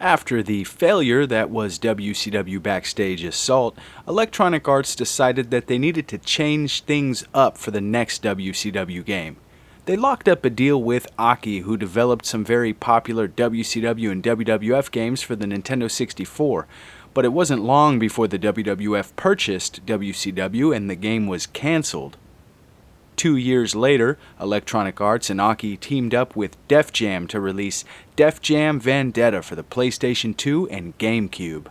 After the failure that was WCW Backstage Assault, Electronic Arts decided that they needed to change things up for the next WCW game. They locked up a deal with Aki, who developed some very popular WCW and WWF games for the Nintendo 64, but it wasn't long before the WWF purchased WCW and the game was cancelled. 2 years later, Electronic Arts and Aki teamed up with Def Jam to release Jam Vendetta for the PlayStation 2 and GameCube.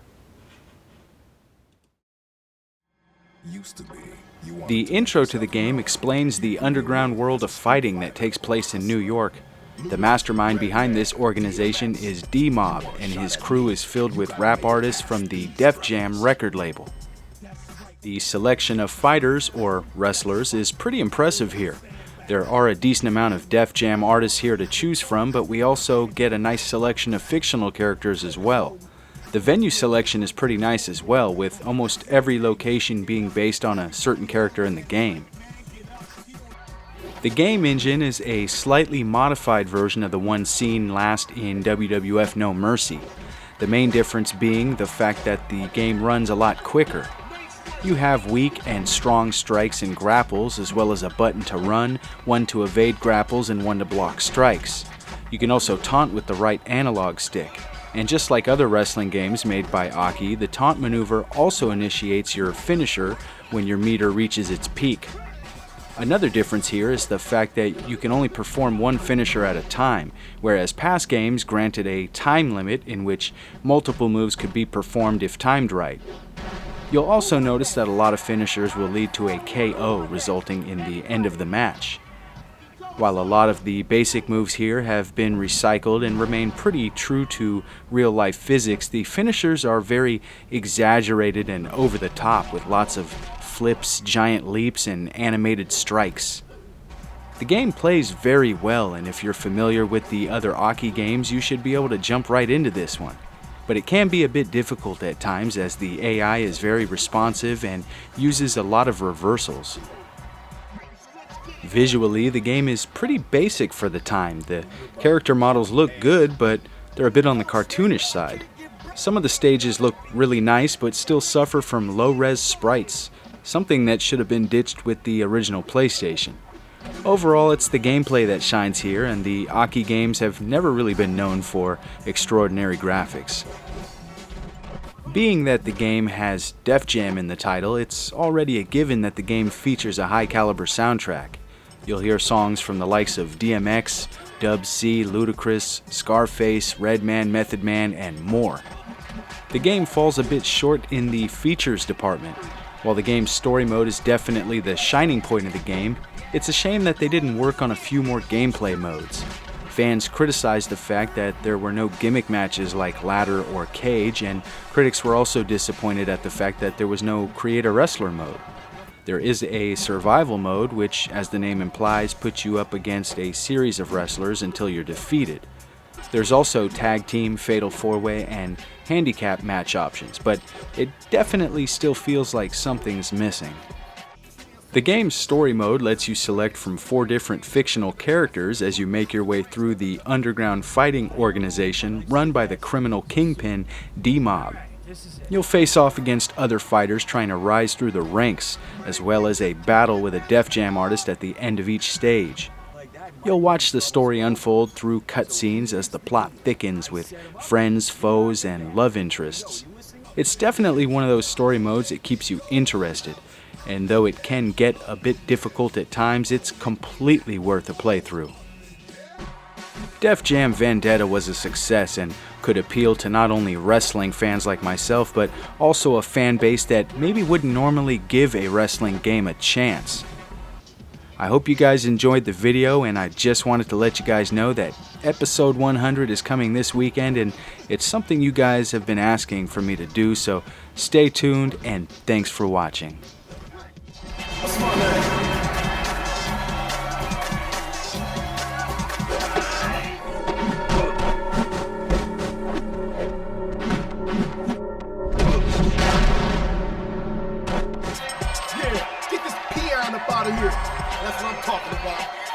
The intro to the game explains the underground world of fighting that takes place in New York. The mastermind behind this organization is D-Mob, and his crew is filled with rap artists from the Def Jam record label. The selection of fighters, or wrestlers, is pretty impressive here. There are a decent amount of Def Jam artists here to choose from, but we also get a nice selection of fictional characters as well. The venue selection is pretty nice as well, with almost every location being based on a certain character in the game. The game engine is a slightly modified version of the one seen last in WWF No Mercy. The main difference being the fact that the game runs a lot quicker. You have weak and strong strikes and grapples, as well as a button to run, one to evade grapples, and one to block strikes. You can also taunt with the right analog stick. And just like other wrestling games made by Aki, the taunt maneuver also initiates your finisher when your meter reaches its peak. Another difference here is the fact that you can only perform one finisher at a time, whereas past games granted a time limit in which multiple moves could be performed if timed right. You'll also notice that a lot of finishers will lead to a KO, resulting in the end of the match. While a lot of the basic moves here have been recycled and remain pretty true to real-life physics, the finishers are very exaggerated and over the top, with lots of flips, giant leaps, and animated strikes. The game plays very well, and if you're familiar with the other Aki games, you should be able to jump right into this one. But it can be a bit difficult at times, as the AI is very responsive and uses a lot of reversals. Visually, the game is pretty basic for the time. The character models look good, but they're a bit on the cartoonish side. Some of the stages look really nice, but still suffer from low-res sprites, something that should have been ditched with the original PlayStation. Overall, it's the gameplay that shines here, and the Aki games have never really been known for extraordinary graphics. Being that the game has Def Jam in the title, it's already a given that the game features a high-caliber soundtrack. You'll hear songs from the likes of DMX, Dub C, Ludacris, Scarface, Redman, Method Man, and more. The game falls a bit short in the features department. While the game's story mode is definitely the shining point of the game, it's a shame that they didn't work on a few more gameplay modes. Fans criticized the fact that there were no gimmick matches like ladder or cage, and critics were also disappointed at the fact that there was no creator wrestler mode. There is a survival mode, which, as the name implies, puts you up against a series of wrestlers until you're defeated. There's also tag team, fatal four-way, and handicap match options, but it definitely still feels like something's missing. The game's story mode lets you select from 4 different fictional characters as you make your way through the underground fighting organization run by the criminal kingpin D-Mob. You'll face off against other fighters trying to rise through the ranks, as well as a battle with a Def Jam artist at the end of each stage. You'll watch the story unfold through cutscenes as the plot thickens with friends, foes, and love interests. It's definitely one of those story modes that keeps you interested, and though it can get a bit difficult at times, it's completely worth a playthrough. Jam Vendetta was a success and could appeal to not only wrestling fans like myself, but also a fan base that maybe wouldn't normally give a wrestling game a chance. I hope you guys enjoyed the video, and I just wanted to let you guys know that episode 100 is coming this weekend, and it's something you guys have been asking for me to do, so stay tuned and thanks for watching. Get this peon up out of here. That's what I'm talking about.